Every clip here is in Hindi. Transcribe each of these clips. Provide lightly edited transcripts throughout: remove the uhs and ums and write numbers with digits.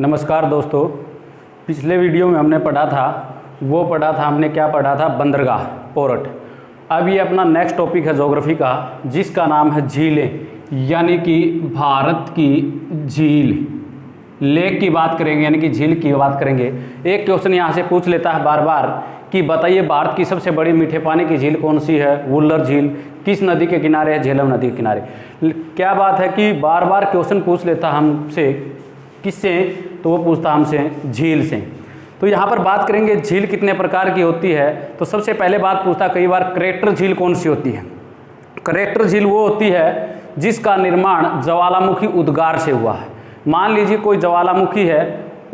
नमस्कार दोस्तों। पिछले वीडियो में हमने पढ़ा था हमने क्या पढ़ा था, बंदरगाह, पोर्ट। अब ये अपना नेक्स्ट टॉपिक है ज्योग्राफी का, जिसका नाम है झीलें, यानी कि भारत की झील। लेक की बात करेंगे, यानी कि झील की बात करेंगे। एक क्वेश्चन यहाँ से पूछ लेता है बार बार कि बताइए भारत की सबसे बड़ी मीठे पानी की झील कौन सी है? वुल्लर झील। किस नदी के किनारे है? झेलम नदी के किनारे। क्या बात है कि बार बार क्वेश्चन पूछ लेता हमसे, किससे? तो वो पूछता हमसे झील से। तो यहाँ पर बात करेंगे झील कितने प्रकार की होती है। तो सबसे पहले बात पूछता कई बार, क्रेटर झील कौन सी होती है? क्रेटर झील वो होती है जिसका निर्माण ज्वालामुखी उद्गार से हुआ है। मान लीजिए कोई ज्वालामुखी है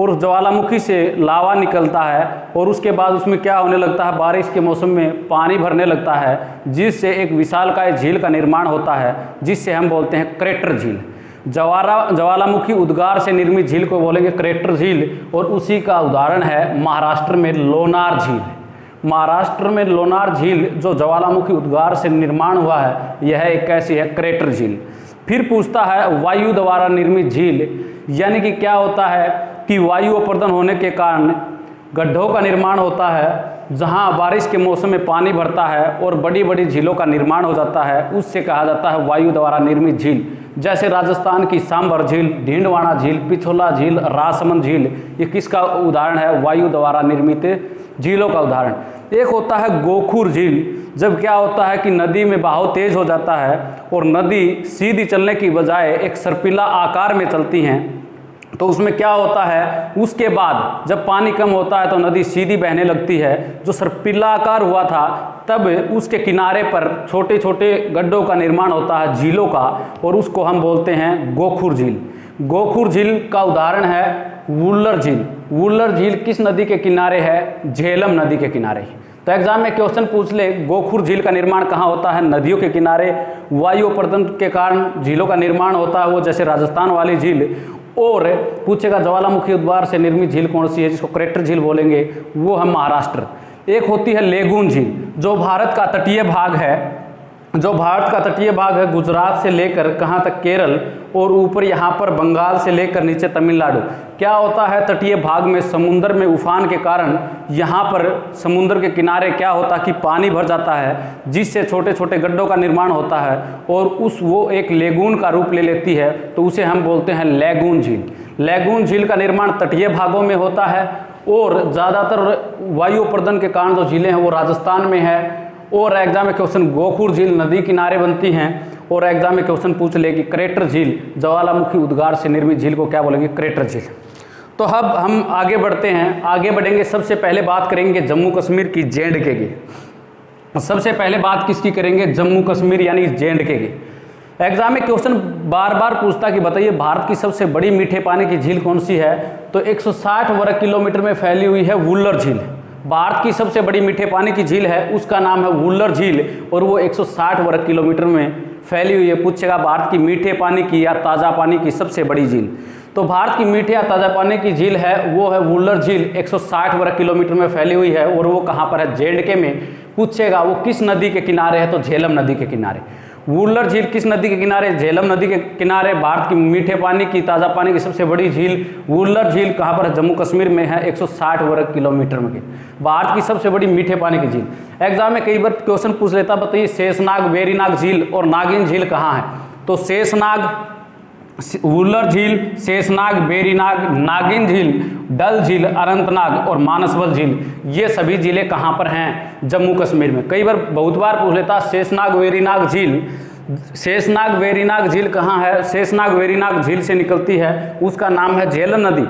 और उस ज्वालामुखी से लावा निकलता है और उसके बाद उसमें क्या होने लगता है, बारिश के मौसम में पानी भरने लगता है, जिससे एक विशालकाय झील का निर्माण होता है, जिससे हम बोलते हैं क्रेटर झील। ज्वालामुखी उद्गार से निर्मित झील को बोलेंगे क्रेटर झील। और उसी का उदाहरण है महाराष्ट्र में लोनार झील। महाराष्ट्र में लोनार झील जो ज्वालामुखी उद्गार से निर्माण हुआ है, यह एक कैसी है? क्रेटर झील। फिर पूछता है वायु द्वारा निर्मित झील, यानी कि क्या होता है कि वायु अपर्दन होने के कारण गड्ढों का निर्माण होता है, जहां बारिश के मौसम में पानी भरता है और बड़ी बड़ी झीलों का निर्माण हो जाता है, उससे कहा जाता है वायु द्वारा निर्मित झील। जैसे राजस्थान की सांभर झील, ढींडवाना झील, पिछोला झील, राजसमंद झील, ये किसका उदाहरण है? वायु द्वारा निर्मित झीलों का उदाहरण। एक होता है गोखुर झील, जब क्या होता है कि नदी में बहाव तेज हो जाता है और नदी सीधी चलने की बजाय एक सर्पिला आकार में चलती हैं, तो उसमें क्या होता है, उसके बाद जब पानी कम होता है तो नदी सीधी बहने लगती है। जो सर्पिला आकार हुआ था, तब उसके किनारे पर छोटे छोटे गड्ढों का निर्माण होता है, झीलों का, और उसको हम बोलते हैं गोखुर झील। गोखुर झील का उदाहरण है वुल्लर झील। वुल्लर झील किस नदी के किनारे है? झेलम नदी के किनारे। तो एग्जाम में क्वेश्चन पूछ ले, गोखुर झील का निर्माण कहाँ होता है? नदियों के किनारे। वायु अपर्दन के कारण झीलों का निर्माण होता है, वो जैसे राजस्थान वाली झील। और पूछेगा ज्वालामुखी उद्गार से निर्मित झील कौन सी है, जिसको क्रेटर झील बोलेंगे, वो हम महाराष्ट्र। एक होती है लेगून झील, जो भारत का तटीय भाग है, गुजरात से लेकर कहाँ तक? केरल, और ऊपर यहाँ पर बंगाल से लेकर नीचे तमिलनाडु। क्या होता है, तटीय भाग में समुद्र में उफान के कारण यहाँ पर समुद्र के किनारे क्या होता है कि पानी भर जाता है, जिससे छोटे छोटे गड्ढों का निर्माण होता है और वो एक लेगून का रूप ले लेती है, तो उसे हम बोलते हैं लेगून झील। लेगून झील का निर्माण तटीय भागों में होता है और ज़्यादातर वायु अपर्दन के कारण जो झीलें हैं वो राजस्थान में है। और एग्जाम में क्वेश्चन गोखुर झील नदी किनारे बनती हैं। और एग्जाम में क्वेश्चन पूछ ले कि क्रेटर झील, ज्वालामुखी उद्गार से निर्मित झील को क्या बोलेंगे? क्रेटर झील। तो अब हम आगे बढ़ते हैं, आगे बढ़ेंगे। सबसे पहले बात करेंगे जम्मू कश्मीर की, जे.एंड.के की। सबसे पहले बात किसकी करेंगे? जम्मू कश्मीर यानी जे.एंड.के की। एग्जाम में क्वेश्चन बार बार पूछता कि बताइए भारत की सबसे बड़ी मीठे पानी की झील कौन सी है? तो 160 वर्ग किलोमीटर में फैली हुई है वुल्लर झील। भारत की सबसे बड़ी मीठे पानी की झील है, उसका नाम है वुल्लर झील, और वो 160 वर्ग किलोमीटर में फैली हुई है। पूछेगा भारत की मीठे पानी की या ताज़ा पानी की सबसे बड़ी झील। तो भारत की मीठे या ताज़ा पानी की झील है वो है वुल्लर झील, 160 वर्ग किलोमीटर में फैली हुई है, और वो कहाँ पर है? जे.एंड.के में। पूछेगा वो किस नदी के किनारे है? तो झेलम नदी के किनारे। वुल्लर झील किस नदी के किनारे? झेलम नदी के किनारे। भारत की मीठे पानी की, ताज़ा पानी की सबसे बड़ी झील वुल्लर झील कहाँ पर है? जम्मू कश्मीर में है, 160 वर्ग किलोमीटर में। भारत की सबसे बड़ी मीठे पानी की झील। एग्जाम में कई बार क्वेश्चन पूछ लेता, बताइए शेषनाग, वेरीनाग झील और नागिन झील कहाँ है? तो शेषनाग, वुल्लर झील, शेषनाग, वेरीनाग, नागिन झील, डल झील, अनंतनाग और मानसबल झील, ये सभी झीलें कहाँ पर हैं? जम्मू कश्मीर में। कई बार बहुत बार पूछ लेता शेषनाग वेरीनाग झील। शेषनाग वेरीनाग झील कहाँ है? शेषनाग वेरीनाग झील से निकलती है, उसका नाम है झेलम नदी।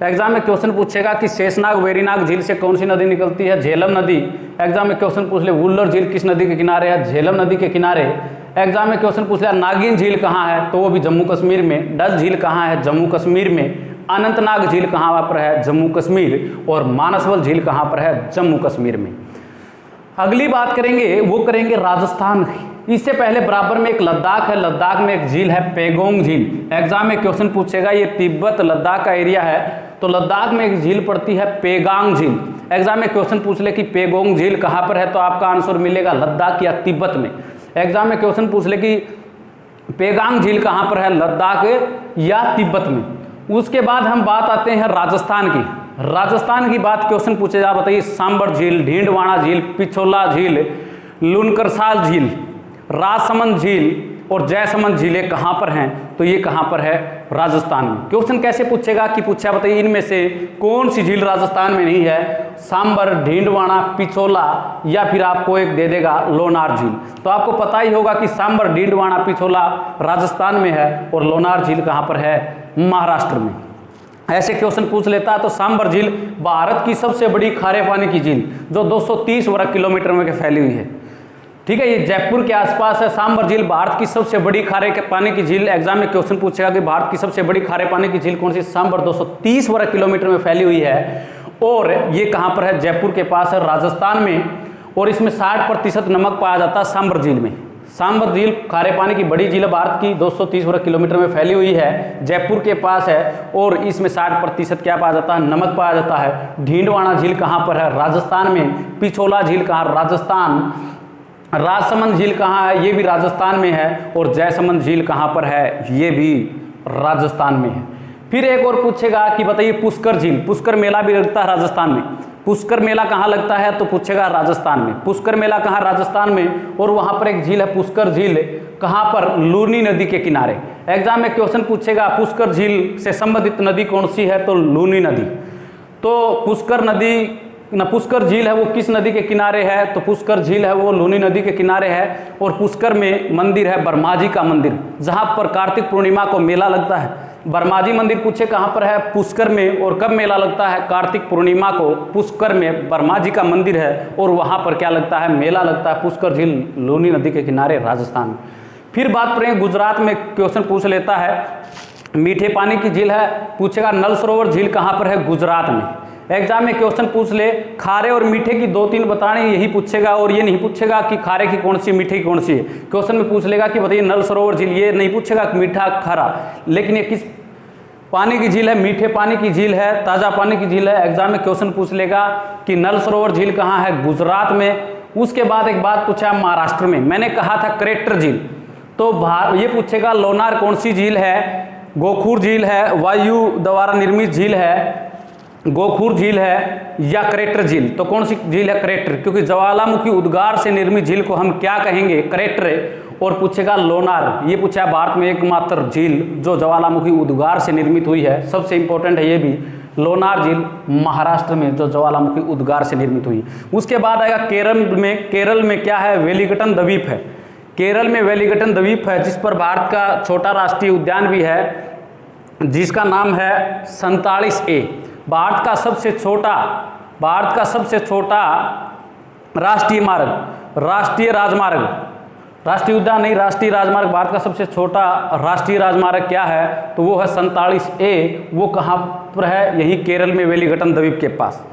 एग्जाम में क्वेश्चन पूछेगा कि शेषनाग वेरीनाग झील से कौन सी नदी निकलती है? झेलम नदी। एग्जाम में क्वेश्चन पूछ ले वुल्लर झील किस नदी के किनारे है? झेलम नदी के किनारे। एग्जाम में क्वेश्चन पूछ लिया नागिन झील कहाँ है? तो वो भी जम्मू कश्मीर में। डल झील कहाँ है? जम्मू कश्मीर में। अनंतनाग झील कहाँ पर है? जम्मू कश्मीर। और मानसबल झील कहाँ पर है? जम्मू कश्मीर में। अगली बात करेंगे, वो करेंगे राजस्थान की। इससे पहले बराबर में एक लद्दाख है, लद्दाख में एक झील है पेगोंग झील। एग्जाम में क्वेश्चन पूछेगा, ये तिब्बत लद्दाख का एरिया है, तो लद्दाख में एक झील पड़ती है पेगांग झील। एग्जाम में क्वेश्चन पूछ ले कि पेगोंग झील कहाँ पर है, तो आपका आंसर मिलेगा लद्दाख या तिब्बत में। एग्जाम में क्वेश्चन पूछ ले कि पेगांग झील कहाँ पर है, लद्दाख या तिब्बत में, उसके बाद हम बात आते हैं राजस्थान की। राजस्थान की बात क्वेश्चन पूछे जा, बताइए सांबर झील, ढींडवाना झील, पिछोला झील, लुनकरसाल झील, राजसमंद झील और जयसमंद झीलें कहाँ पर हैं? तो ये कहाँ पर है? राजस्थान में। क्वेश्चन कैसे पूछेगा कि पूछा बताइए इनमें से कौन सी झील राजस्थान में नहीं है? सांबर, ढींडवाना, पिछोला या फिर आपको एक दे देगा लोनार झील। तो आपको पता ही होगा कि सांबर, ढींडवाना, पिछोला राजस्थान में है और लोनार झील कहाँ पर है? महाराष्ट्र में। ऐसे क्वेश्चन पूछ लेता है तो सांबर झील भारत की सबसे बड़ी खारे पानी की झील जो 230 वर्ग किलोमीटर में फैली हुई है। ठीक है, ये जयपुर के आसपास है। सांबर झील भारत की सबसे बड़ी खारे के पानी की झील। एग्जाम में क्वेश्चन पूछेगा कि भारत की सबसे बड़ी खारे पानी की झील कौन सी? सांबर 230 वर्ग किलोमीटर में फैली हुई है और ये कहाँ पर है? जयपुर के पास है, राजस्थान में। और इसमें 60% नमक पाया जाता है सांबर झील में। सांबर झील खारे पानी की बड़ी झील है, भारत की 230 वर्ग किलोमीटर में फैली हुई है, जयपुर के पास है और इसमें 60% क्या पाया जाता है? नमक पाया जाता है। ढींडवाना झील कहाँ पर है? राजस्थान में। पिछोला झील कहाँ? राजस्थान। राजसमंद झील कहाँ है? ये भी राजस्थान में है। और जयसमंद झील कहाँ पर है? ये भी राजस्थान में है। फिर एक और पूछेगा कि बताइए पुष्कर झील, पुष्कर मेला भी लगता है राजस्थान में। पुष्कर मेला कहाँ लगता है? तो पूछेगा राजस्थान में। पुष्कर मेला कहाँ? राजस्थान में। और वहाँ पर एक झील है पुष्कर झील, कहाँ पर? लूनी नदी के किनारे। एग्जाम में क्वेश्चन पूछेगा पुष्कर झील से संबंधित नदी कौन सी है? तो लूनी नदी। तो पुष्कर नदी न पुष्कर झील है वो किस नदी के किनारे है? तो पुष्कर झील है वो लूनी नदी के किनारे है। और पुष्कर में मंदिर है ब्रह्माजी का मंदिर, जहाँ पर कार्तिक पूर्णिमा को मेला लगता है। ब्रह्माजी मंदिर पूछे कहाँ पर है? पुष्कर में। और कब मेला लगता है? कार्तिक पूर्णिमा को पुष्कर में ब्रह्माजी का मंदिर है और वहाँ पर क्या लगता है? मेला लगता है। पुष्कर झील लूनी नदी के किनारे, राजस्थान। फिर बात करें गुजरात में, क्वेश्चन पूछ लेता है मीठे पानी की झील है, पूछेगा नल सरोवर झील कहाँ पर है? गुजरात में। एग्जाम में क्वेश्चन पूछ ले खारे और मीठे की 2-3 बताने, यही पूछेगा। और ये नहीं पूछेगा कि खारे की कौन सी मीठे की कौन सी है। क्वेश्चन में पूछ लेगा कि बताइए नल सरोवर झील, ये नहीं पूछेगा कि मीठा खारा, लेकिन ये किस पानी की झील है? मीठे पानी की झील है, ताज़ा पानी की झील है। एग्जाम में क्वेश्चन पूछ लेगा कि नल सरोवर झील कहाँ है? गुजरात में। उसके बाद एक बात पूछा महाराष्ट्र में, मैंने कहा था करेक्टर झील, तो ये पूछेगा लोनार कौन सी झील है? गोखूर झील है, वायु द्वारा निर्मित झील है, गोखूर झील है या करेक्टर झील? तो कौन सी झील है? करेक्टर, क्योंकि ज्वालामुखी उद्गार से निर्मित झील को हम क्या कहेंगे? करेक्टर। और पूछेगा लोनार, ये पूछा भारत में एकमात्र झील जो ज्वालामुखी उद्गार से निर्मित हुई है, सबसे इंपॉर्टेंट है ये भी। लोनार झील महाराष्ट्र में जो ज्वालामुखी उद्गार से निर्मित हुई। उसके बाद आएगा केरल में। केरल में क्या है? वेलिंगटन द्वीप है। केरल में वेलिंगटन द्वीप है जिस पर भारत का छोटा राष्ट्रीय उद्यान भी है, जिसका नाम है 47A। भारत का सबसे छोटा राष्ट्रीय मार्ग, राष्ट्रीय राजमार्ग, राष्ट्रीय उद्यान नहीं, राष्ट्रीय राजमार्ग, भारत का सबसे छोटा राष्ट्रीय राजमार्ग क्या है? तो वो है 47A। वो कहाँ पर है? यही केरल में वेलिंगटन द्वीप के पास।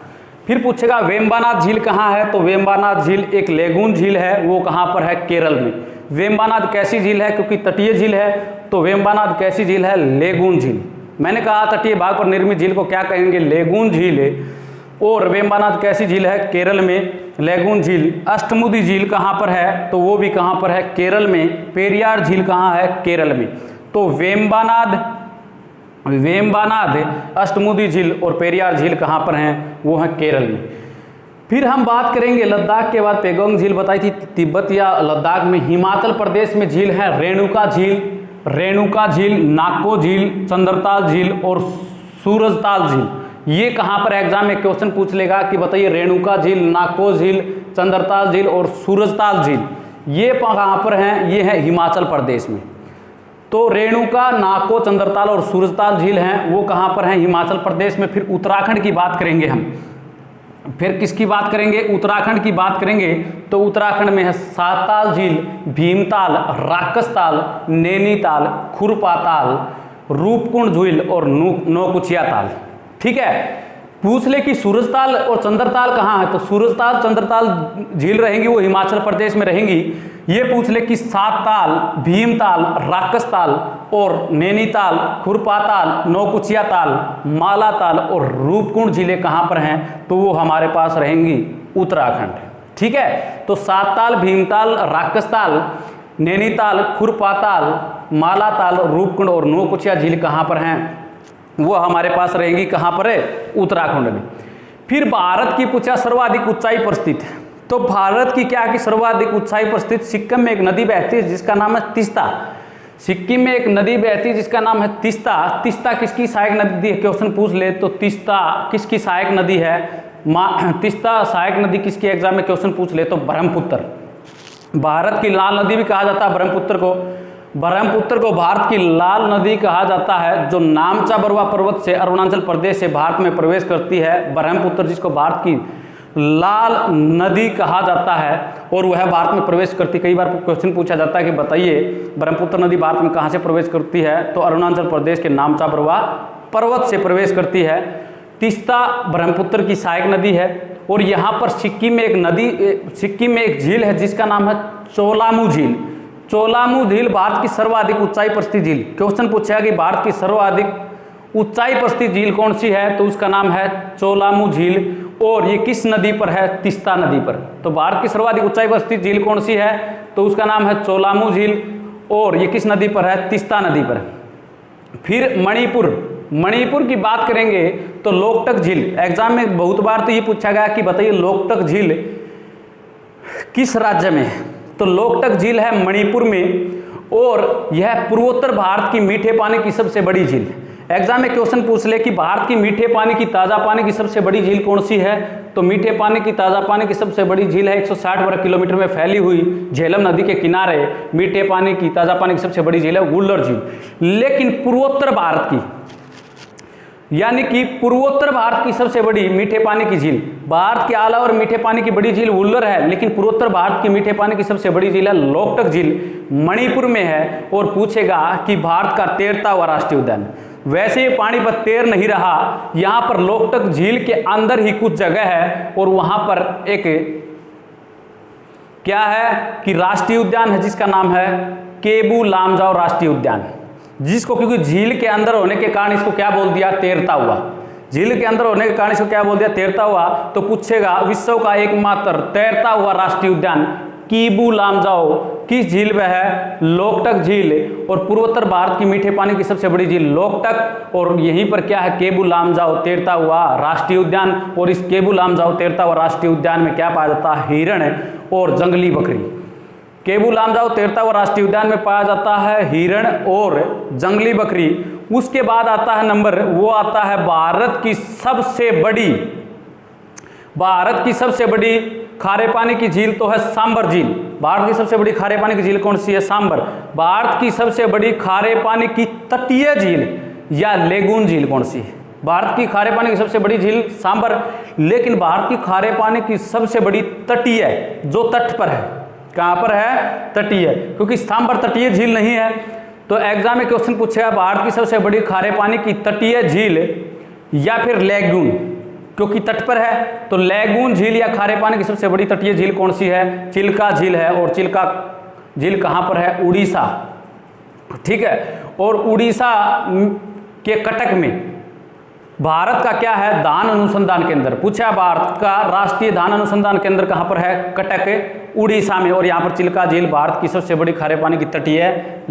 फिर पूछेगा वेम्बानाथ झील कहाँ है? तो वेम्बानाथ झील एक लेगून झील है, वो कहाँ पर है? केरल में। वेम्बानाथ कैसी झील है? क्योंकि तटीय झील है, तो वेम्बानाथ कैसी झील है? लेगून झील। मैंने कहा तटीय भाग पर निर्मित झील को क्या कहेंगे? लेगून झील। और वेम्बानाथ कैसी झील है? केरल में, लेगून झील। अष्टमुदी झील कहाँ पर है? तो वो भी कहाँ पर है? केरल में। पेरियार झील कहाँ है? केरल में। तो वेम्बानाथ, अष्टमुदी झील और पेरियार झील कहाँ पर हैं? वो हैं केरल में। फिर हम बात करेंगे लद्दाख के बाद। पेगोंग झील बताई थी तिब्बत या लद्दाख में। हिमाचल प्रदेश में झील है रेणुका झील, नाको झील, चंद्रताल झील और सूरजताल झील। ये कहाँ पर एग्जाम में क्वेश्चन पूछ लेगा कि बताइए रेणुका झील, नाको झील, चंद्रताल झील और सूरजताल झील ये कहाँ पर हैं? ये है हिमाचल प्रदेश में। तो रेणुका, नाको, चंद्रताल और सूरजताल झील हैं, वो कहाँ पर हैं? हिमाचल प्रदेश में। फिर उत्तराखंड की बात करेंगे हम। फिर किसकी बात करेंगे? उत्तराखंड की बात करेंगे तो उत्तराखंड में है साताल झील, भीमताल, राकसताल, नैनीताल, खुरपाताल, रूपकुंड झील और नौकुचिया ताल। ठीक है, पूछ ले कि सूरजताल और चंद्रताल कहाँ है? तो सूरजताल, चंद्रताल झील रहेंगी वो हिमाचल प्रदेश में रहेंगी। ये पूछ ले कि सातताल, भीमताल, राकसताल और नैनीताल, खुरपाताल, नौकुचिया ताल, मालाताल और रूपकुंड झीलें कहाँ पर हैं? तो वो हमारे पास रहेंगी उत्तराखंड। ठीक है, तो सातताल, भीमताल, राकसताल, नैनीताल, खुरपाताल, मालाताल, रूपकुंड और नौकुचिया झील कहाँ पर हैं? वो हमारे पास रहेगी कहाँ पर है, उत्तराखंड में। फिर भारत की पूछा सर्वाधिक ऊंचाई पर स्थित है, तो भारत की क्या कि सर्वाधिक ऊंचाई पर स्थित सिक्किम में एक नदी बहती है जिसका नाम है तीस्ता। सिक्किम में एक नदी बहती है जिसका नाम है तीस्ता। तीस्ता किसकी सहायक नदी है, क्वेश्चन पूछ ले तो तीस्ता किसकी सहायक नदी है, तीस्ता सहायक नदी किसकी, एग्जाम में क्वेश्चन पूछ ले तो ब्रह्मपुत्र। भारत की लाल नदी भी कहा जाता है ब्रह्मपुत्र को। ब्रह्मपुत्र को भारत की लाल नदी कहा जाता है, जो नामचा बरुआ पर्वत से अरुणाचल प्रदेश से भारत में प्रवेश करती है। ब्रह्मपुत्र जिसको भारत की लाल नदी कहा जाता है और वह भारत में प्रवेश करती। कई बार क्वेश्चन पूछा जाता है कि बताइए ब्रह्मपुत्र नदी भारत में कहाँ से प्रवेश करती है, तो अरुणाचल प्रदेश के नामचा बरुआ पर्वत से प्रवेश करती है। तीस्ता ब्रह्मपुत्र की सहायक नदी है। और यहाँ पर सिक्किम में एक नदी, सिक्किम में एक झील है जिसका नाम है चोलामू झील। चोलामू झील भारत की सर्वाधिक ऊंचाई पर स्थित झील। क्वेश्चन पूछा कि भारत की सर्वाधिक ऊंचाई पर स्थित झील कौन सी है, तो उसका नाम है चोलामू झील। और ये किस नदी पर है, तीस्ता नदी पर। तो भारत की सर्वाधिक ऊंचाई पर स्थित झील कौन सी है, तो उसका नाम है चोलामू झील। और ये किस नदी पर है, तीस्ता नदी पर। फिर मणिपुर, मणिपुर की बात करेंगे तो लोकटक झील। एग्जाम में बहुत बार तो ये पूछा गया कि बताइए लोकटक झील किस राज्य में है, तो लोकटक झील है मणिपुर में। और यह पूर्वोत्तर भारत की मीठे पानी की सबसे बड़ी झील। एग्जाम में क्वेश्चन पूछ ले कि भारत की मीठे पानी की ताज़ा पानी की सबसे बड़ी झील कौन सी है, तो मीठे पानी की ताज़ा पानी की सबसे बड़ी झील है 160 वर्ग किलोमीटर में फैली हुई झेलम नदी के किनारे मीठे पानी की ताज़ा पानी की सबसे बड़ी झील है वुल्लर झील। लेकिन पूर्वोत्तर भारत की, यानी कि पूर्वोत्तर भारत की सबसे बड़ी मीठे पानी की झील, भारत के आला और मीठे पानी की बड़ी झील वुल्लर है, लेकिन पूर्वोत्तर भारत की मीठे पानी की सबसे बड़ी झील है लोकटक झील, मणिपुर में है। और पूछेगा कि भारत का तैरता हुआ राष्ट्रीय उद्यान। वैसे ये पानी पर तैर नहीं रहा, यहाँ पर लोकटक झील के अंदर ही कुछ जगह है और वहाँ पर एक क्या है कि राष्ट्रीय उद्यान है जिसका नाम है केबू लामजाओ राष्ट्रीय उद्यान, जिसको क्योंकि झील के अंदर होने के कारण इसको क्या बोल दिया, तैरता हुआ। झील के अंदर होने के कारण इसको क्या बोल दिया, तैरता हुआ। तो पूछेगा विश्व का एकमात्र तैरता हुआ राष्ट्रीय उद्यान केबू लामजाओ किस झील में है, लोकटक झील। और पूर्वोत्तर भारत की मीठे पानी की सबसे बड़ी झील लोकटक, और यहीं पर क्या है केबू लामजाओ तैरता हुआ राष्ट्रीय उद्यान। और इस केबू लामजाओ तैरता हुआ राष्ट्रीय उद्यान में क्या पाया जाता है, हिरण और जंगली बकरी। केबू लामजाओ तैरता हुआ राष्ट्रीय उद्यान में पाया जाता है हिरण और जंगली बकरी। उसके बाद आता है नंबर, वो आता है भारत की सबसे बड़ी खारे पानी की झील, तो है सांबर झील। भारत की सबसे बड़ी खारे पानी की झील कौन सी है, सांबर। भारत की सबसे बड़ी खारे पानी की तटीय झील या लेगून झील कौन सी है, भारत की खारे पानी की सबसे बड़ी झील सांबर। लेकिन भारत की खारे पानी की सबसे बड़ी तटीय जो तट पर है, कहाँ पर है, तटीय, क्योंकि सांबर तटीय झील नहीं है। तो एग्जाम में क्वेश्चन पूछेगा भारत की सबसे बड़ी खारे पानी की तटीय झील या फिर लेगून, क्योंकि तट पर है। तो लेगून झील या खारे पानी की सबसे बड़ी तटीय झील कौन सी है, चिल्का झील है। और चिल्का झील कहाँ पर है, उड़ीसा, ठीक है। और उड़ीसा के कटक में भारत का क्या है, धान अनुसंधान केंद्र। पूछा भारत का राष्ट्रीय धान अनुसंधान केंद्र कहाँ पर है, कटक उड़ीसा में। और यहाँ पर चिल्का झील भारत की सबसे बड़ी खारे पानी की तटीय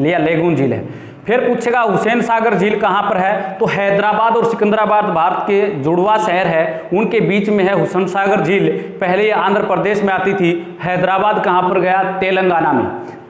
या लेगून झील है। फिर पूछेगा हुसैन सागर झील कहाँ पर है, तो हैदराबाद और सिकंदराबाद भारत के जुड़वा शहर है, उनके बीच में है हुसैन सागर झील। पहले ये आंध्र प्रदेश में आती थी। हैदराबाद कहाँ पर गया, तेलंगाना में।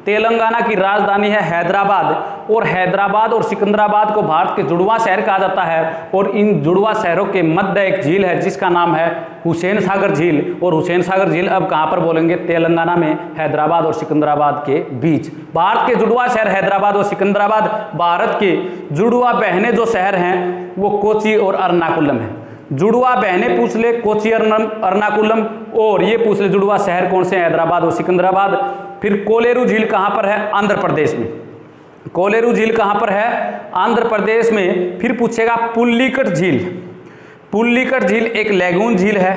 तेलंगाना की राजधानी है हैदराबाद। और हैदराबाद और सिकंदराबाद को भारत के जुड़वा शहर कहा जाता है। और इन जुड़वा शहरों के मध्य एक झील है जिसका नाम है हुसैन सागर झील। और हुसैन सागर झील अब कहाँ पर बोलेंगे, तेलंगाना में, हैदराबाद और सिकंदराबाद के बीच। भारत के जुड़वा शहर हैदराबाद और सिकंदराबाद। भारत के जुड़वा बहने जो शहर हैं वो कोची और एर्नाकुलम है। जुड़वा बहने पूछ ले, कोची एर्नाकुलम। और ये पूछ ले जुड़वा शहर कौन से, हैदराबाद और सिकंदराबाद। फिर कोलेरू झील कहाँ पर है, आंध्र प्रदेश में। कोलेरू झील कहाँ पर है, आंध्र प्रदेश में। फिर पूछेगा पुल्लिकट झील। पुल्लिकट झील एक लेगून झील है।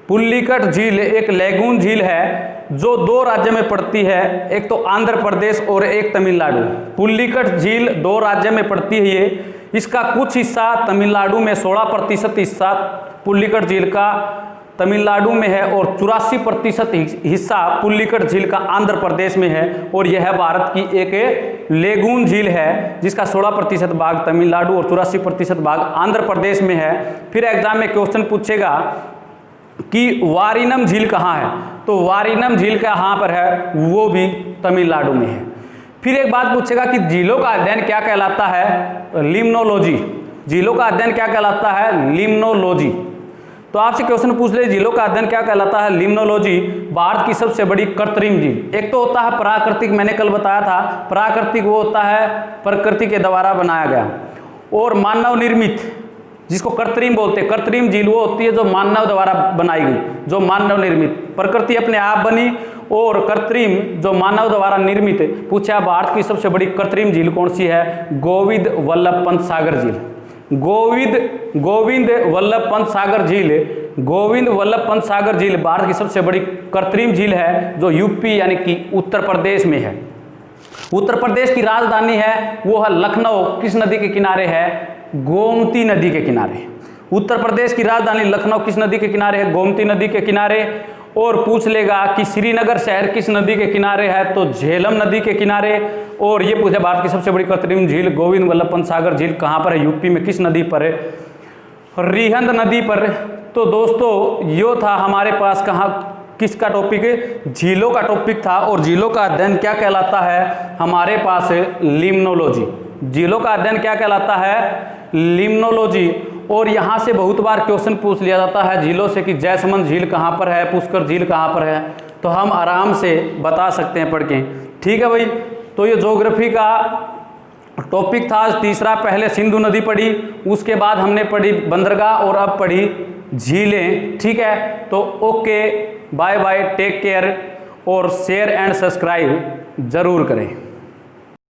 पुल्लिकट झील एक लेगून झील है जो दो राज्य में पड़ती है, एक तो आंध्र प्रदेश और एक तमिलनाडु। पुल्लिकट झील दो राज्य में पड़ती है ये। इसका कुछ हिस्सा तमिलनाडु में, 16% हिस्सा पुल्लिकट झील का तमिलनाडु में है और 84% हिस्सा पुल्लिकट झील का आंध्र प्रदेश में है। और यह है भारत की एक लेगून झील है जिसका 16% भाग तमिलनाडु और 84% भाग आंध्र प्रदेश में है। फिर एग्जाम में क्वेश्चन पूछेगा कि वारिनम झील कहाँ है, तो वारिनम झील कहाँ पर है, वो भी तमिलनाडु में है। फिर एक बात पूछेगा कि झीलों का अध्ययन क्या कहलाता है, लिम्नोलॉजी। झीलों का अध्ययन क्या कहलाता है, लिम्नोलॉजी। तो आपसे क्वेश्चन पूछ ले झीलों का अध्ययन क्या कहलाता है, लिम्नोलॉजी। भारत की सबसे बड़ी कृत्रिम झील, एक तो होता है प्राकृतिक, मैंने कल बताया था, प्राकृतिक वो होता है प्रकृति के द्वारा बनाया गया, और मानव निर्मित जिसको कृत्रिम बोलते हैं, कृत्रिम झील वो होती है जो मानव द्वारा बनाई गई, जो मानव निर्मित। प्रकृति अपने आप बनी और कृत्रिम जो मानव द्वारा निर्मित। पूछा भारत की सबसे बड़ी कृत्रिम झील कौन सी है, गोविंद वल्लभ पंत सागर झील। गोविंद वल्लभ पंत सागर झील, गोविंद वल्लभ पंत सागर झील भारत की सबसे बड़ी कृत्रिम झील है जो यूपी यानी कि उत्तर प्रदेश में है। उत्तर प्रदेश की राजधानी है वो है लखनऊ, किस नदी के किनारे है, गोमती नदी के किनारे। उत्तर प्रदेश की राजधानी लखनऊ किस नदी के किनारे है, गोमती नदी के किनारे। और पूछ लेगा कि श्रीनगर शहर किस नदी के किनारे है, तो झेलम नदी के किनारे। और ये पूछे भारत की सबसे बड़ी कृत्रिम झील गोविंद वल्लभ पंत सागर झील कहाँ पर है, यूपी में, किस नदी पर है, रिहंद नदी पर। तो दोस्तों यो था हमारे पास कहाँ किसका टॉपिक, झीलों का टॉपिक था। और झीलों का अध्ययन क्या कहलाता है, हमारे पास लिम्नोलॉजी। झीलों का अध्ययन क्या कहलाता है, लिम्नोलॉजी। और यहाँ से बहुत बार क्वेश्चन पूछ लिया जाता है झीलों से कि जयसमंद झील कहाँ पर है, पुष्कर झील कहाँ पर है, तो हम आराम से बता सकते हैं पढ़ के। ठीक है भाई, तो ये ज्योग्राफी का टॉपिक था तीसरा। पहले सिंधु नदी पढ़ी, उसके बाद हमने पढ़ी बंदरगाह और अब पढ़ी झीलें। ठीक है, तो okay, bye bye, take care और शेयर एंड सब्सक्राइब जरूर करें।